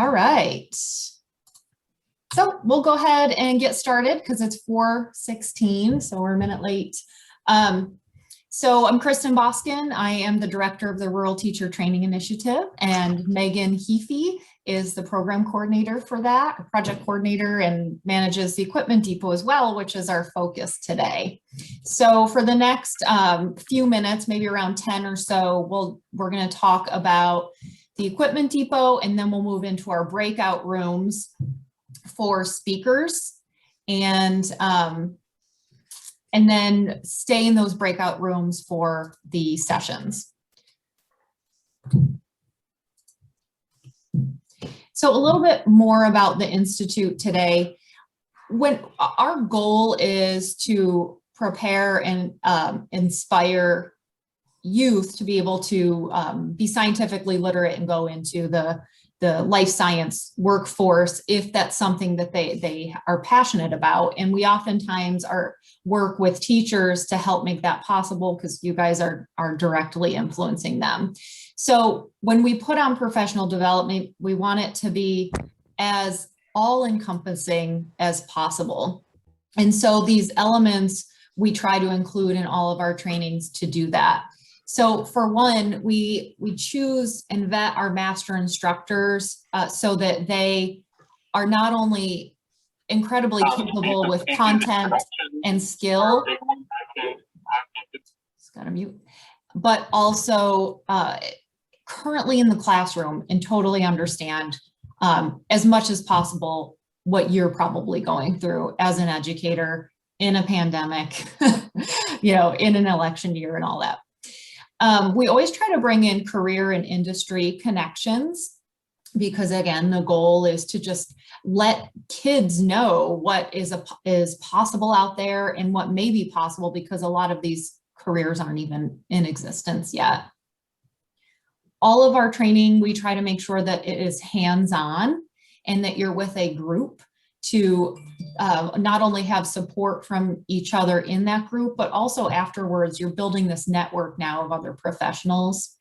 All right. So we'll go ahead and get started because it's 4:16, so we're a minute late. So I'm Kristen Boskin. I am the director of the Rural Teacher Training Initiative, and Megan Heafy is the program coordinator for that, project coordinator, and manages the equipment depot as well, which is our focus today. So for the next few minutes, maybe around 10 or so, we're going to talk about the equipment depot, and then we'll move into our breakout rooms for speakers, and then stay in those breakout rooms for the sessions. So a little bit more about the Institute today. When our goal is to prepare and inspire youth to be able to be scientifically literate and go into the life science workforce if that's something that they are passionate about. And we oftentimes work with teachers to help make that possible because you guys are directly influencing them. So when we put on professional development, we want it to be as all-encompassing as possible. And so these elements we try to include in all of our trainings to do that. So for one, we choose and vet our master instructors so that they are not only incredibly capable with content and skill, just gotta mute, but also currently in the classroom and totally understand as much as possible what you're probably going through as an educator in a pandemic, in an election year and all that. We always try to bring in career and industry connections because, again, the goal is to just let kids know what is possible out there and what may be possible, because a lot of these careers aren't even in existence yet. All of our training, we try to make sure that it is hands-on and that you're with a group to not only have support from each other in that group, but also afterwards, you're building this network now of other professionals.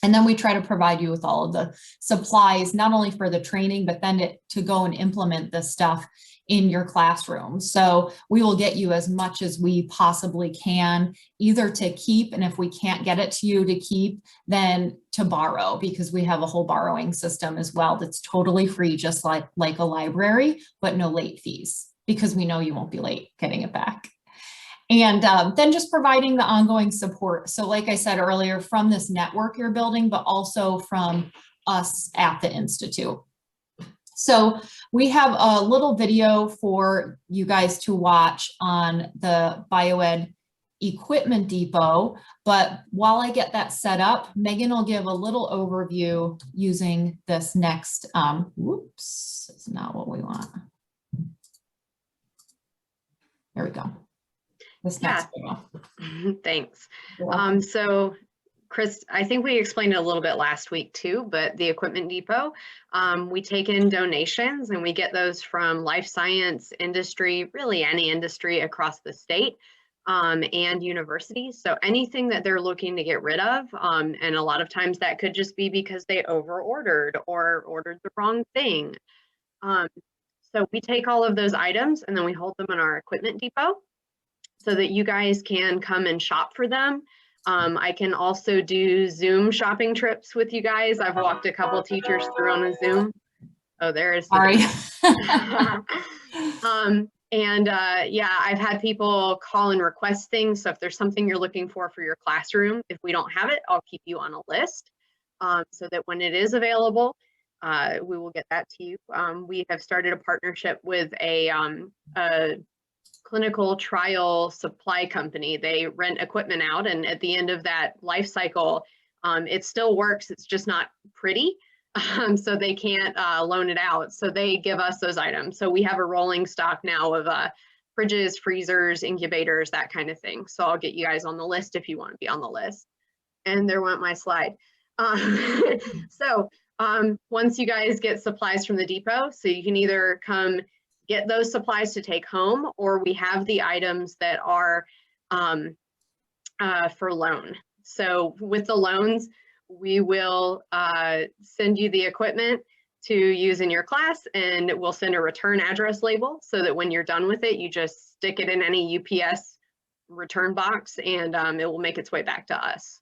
And then we try to provide you with all of the supplies, not only for the training, but then to go and implement this stuff in your classroom. So we will get you as much as we possibly can, either to keep, and if we can't get it to you to keep, then to borrow, because we have a whole borrowing system as well that's totally free, just like a library, but no late fees, because we know you won't be late getting it back. And then just providing the ongoing support. So like I said earlier, from this network you're building, but also from us at the Institute. So we have a little video for you guys to watch on the BioEd Equipment Depot, but while I get that set up, Megan will give a little overview using this next, whoops, it's not what we want. There we go. This next video. Thanks. So Chris, I think we explained it a little bit last week too, but the Equipment Depot, we take in donations and we get those from life science industry, really any industry across the state, and universities. So anything that they're looking to get rid of, and a lot of times that could just be because they over ordered or ordered the wrong thing. So we take all of those items and then we hold them in our Equipment Depot so that you guys can come and shop for them. I can also do Zoom shopping trips with you guys. I've walked a couple teachers through on a Zoom. Oh, there is. Sorry. Yeah, I've had people call and request things. So if there's something you're looking for your classroom, if we don't have it, I'll keep you on a list so that when it is available, we will get that to you. We have started a partnership with a clinical trial supply company. They rent equipment out, and at the end of that life cycle, it still works. It's just not pretty. So they can't loan it out. So they give us those items. So we have a rolling stock now of fridges, freezers, incubators, that kind of thing. So I'll get you guys on the list if you want to be on the list. And there went my slide. Once you guys get supplies from the depot, so you can either come get those supplies to take home, or we have the items that are for loan. So with the loans, we will send you the equipment. to use in your class, and we'll send a return address label so that when you're done with it, you just stick it in any UPS return box, and it will make its way back to us.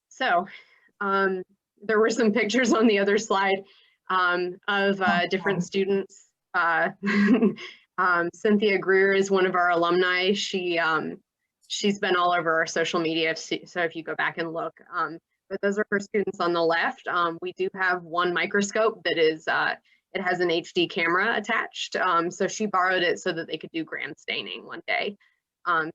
So there were some pictures on the other slide of different students. Cynthia Greer is one of our alumni. She's been all over our social media, so if you go back and look. But those are her students on the left. We do have one microscope that is, it has an HD camera attached. So she borrowed it so that they could do gram staining one day.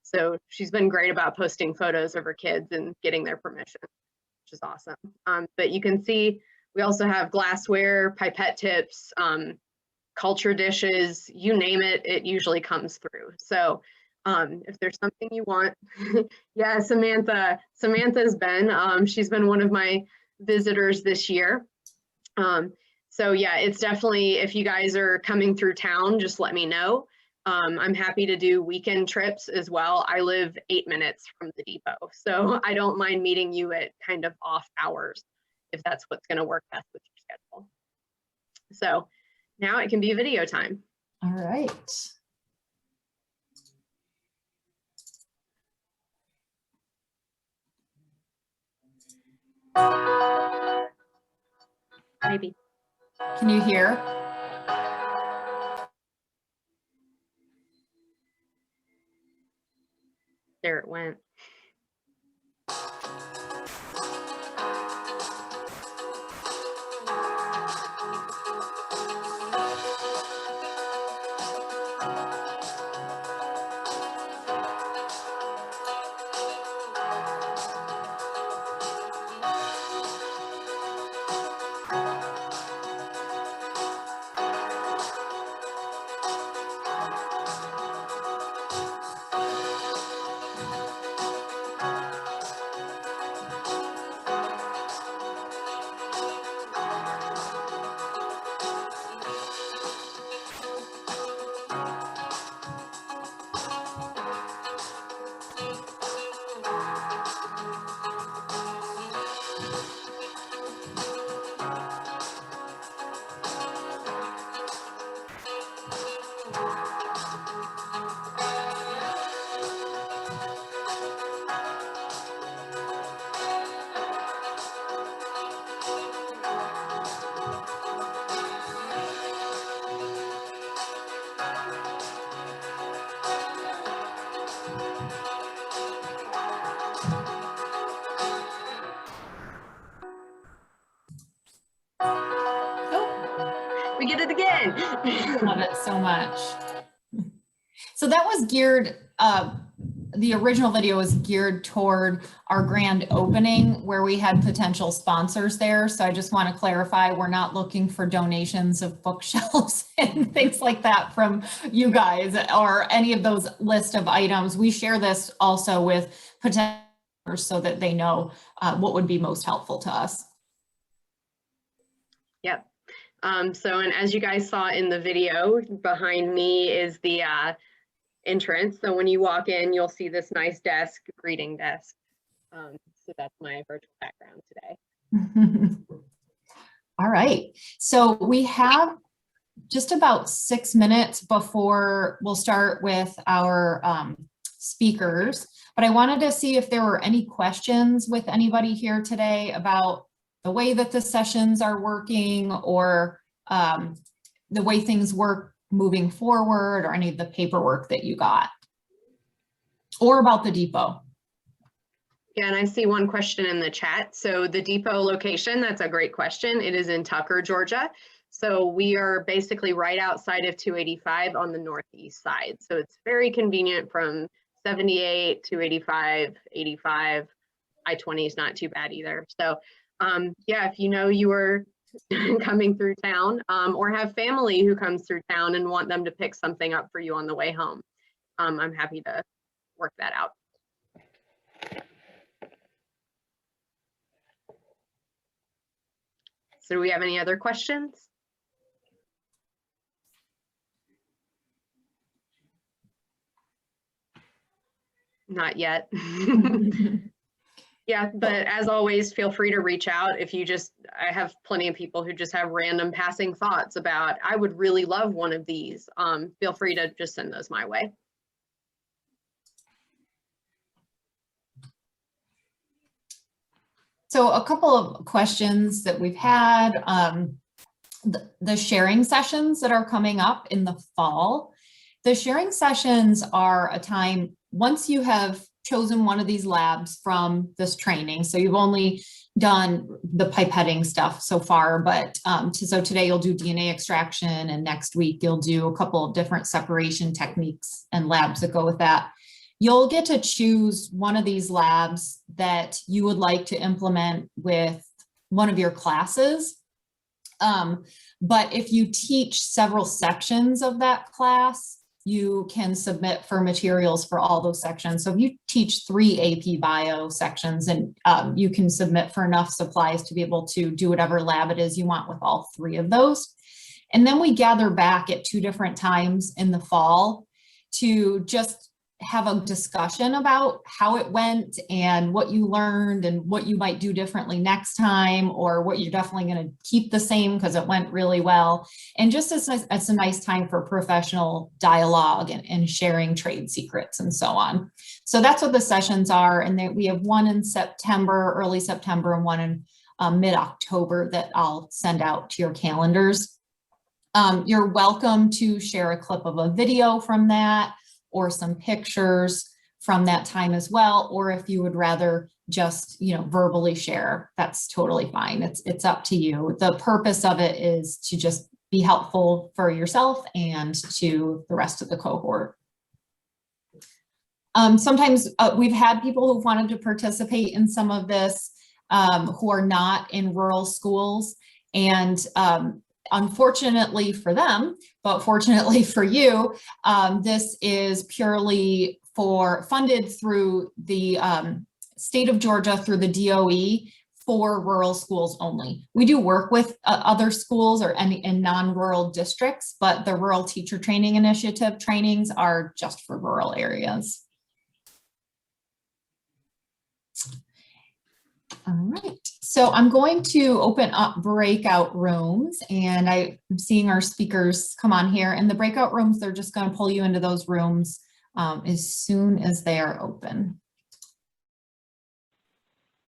So she's been great about posting photos of her kids and getting their permission, which is awesome. But you can see we also have glassware, pipette tips, culture dishes, you name it, it usually comes through. So if there's something you want, yeah, Samantha's been, she's been one of my visitors this year. So yeah, it's definitely, if you guys are coming through town, just let me know. I'm happy to do weekend trips as well. I live 8 minutes from the depot, so I don't mind meeting you at kind of off hours if that's what's going to work best with your schedule. So now it can be video time. All right. Maybe. Can you hear? There it went. We get it again. Love it so much. So that was geared, the original video was geared toward our grand opening where we had potential sponsors there. So I just want to clarify, we're not looking for donations of bookshelves and things like that from you guys or any of those list of items. We share this also with potential so that they know what would be most helpful to us. Yep. So, and as you guys saw in the video, behind me is the entrance. So when you walk in, you'll see this nice desk, greeting desk. So that's my virtual background today. All right. So we have just about 6 minutes before we'll start with our speakers, but I wanted to see if there were any questions with anybody here today about the way that the sessions are working or the way things work moving forward or any of the paperwork that you got or about the depot. Yeah, and I see one question in the chat. So the depot location, that's a great question. It is in Tucker, Georgia. So we are basically right outside of 285 on the northeast side. So it's very convenient from 78, 285, 85. I-20 is not too bad either. So yeah, if you know you are coming through town or have family who comes through town and want them to pick something up for you on the way home, I'm happy to work that out. So do we have any other questions? Not yet. Yeah, but as always, feel free to reach out if you just, I have plenty of people who just have random passing thoughts about, I would really love one of these. Feel free to just send those my way. So a couple of questions that we've had, the sharing sessions that are coming up in the fall. The sharing sessions are a time, once you have chosen one of these labs from this training, so you've only done the pipetting stuff so far, but so today you'll do DNA extraction, and next week you'll do a couple of different separation techniques and labs that go with that. You'll get to choose one of these labs that you would like to implement with one of your classes. But if you teach several sections of that class, you can submit for materials for all those sections. So if you teach 3 AP Bio sections, and you can submit for enough supplies to be able to do whatever lab it is you want with all 3 of those. And then we gather back at 2 different times in the fall to just have a discussion about how it went and what you learned and what you might do differently next time, or what you're definitely going to keep the same because it went really well. And just as a nice time for professional dialogue and sharing trade secrets and so on. So that's what the sessions are. And then we have one in September, early September, and one in mid-October that I'll send out to your calendars. You're welcome to share a clip of a video from that, or some pictures from that time as well. Or if you would rather just, verbally share, that's totally fine. It's up to you. The purpose of it is to just be helpful for yourself and to the rest of the cohort. Sometimes we've had people who've wanted to participate in some of this who are not in rural schools, and unfortunately for them, but fortunately for you, this is purely funded through the state of Georgia, through the DOE, for rural schools only. We do work with other schools or in non-rural districts, but the Rural Teacher Training Initiative trainings are just for rural areas. All right, so I'm going to open up breakout rooms, and I'm seeing our speakers come on here. And the breakout rooms, they're just going to pull you into those rooms as soon as they are open.